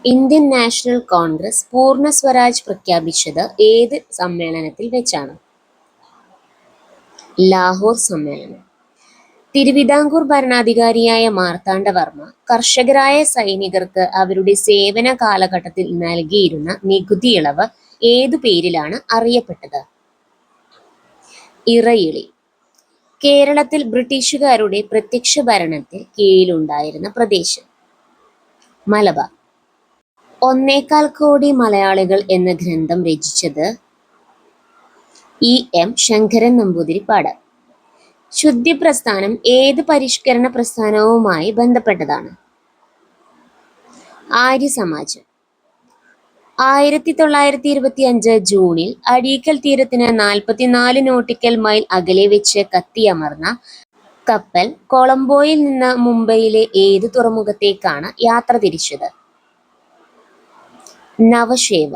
Indian national Congress പൂർണ്ണ സ്വരാജ് പ്രഖ്യാപിച്ചത് ഏത് സമ്മേളനത്തിൽ വെച്ചാണ്? ലാഹോർ സമ്മേളനം. തിരുവിതാംകൂർ ഭരണാധികാരിയായ മാർത്താണ്ഡവർമ്മ കർഷകരായ സൈനികർക്ക് അവരുടെ സേവന കാലഘട്ടത്തിൽ നൽകിയിരുന്ന നികുതി ഇളവ് ഏതു പേരിലാണ് അറിയപ്പെട്ടത്? ഇറയിളി. കേരളത്തിൽ ബ്രിട്ടീഷുകാരുടെ പ്രത്യക്ഷ ഭരണത്തിൽ കീഴിലുണ്ടായിരുന്ന പ്രദേശം? മലബാർ. 1.25 കോടി മലയാളികൾ എന്ന ഗ്രന്ഥം രചിച്ചത്? എം ശങ്കരൻ നമ്പൂതിരിപ്പാട്. ശുദ്ധി പ്രസ്ഥാനം ഏത് പരിഷ്കരണ പ്രസ്ഥാനവുമായി ബന്ധപ്പെട്ടതാണ്? ആര്യസമാജം. 1925 ജൂണിൽ അഴീക്കൽ തീരത്തിന് 44 നോട്ടിക്കൽ മൈൽ അകലെ വെച്ച് കത്തിയമർന്ന കപ്പൽ കൊളംബോയിൽ നിന്ന് മുംബൈയിലെ ഏത് തുറമുഖത്തേക്കാണ് യാത്ര തിരിച്ചത്? നവശേവ.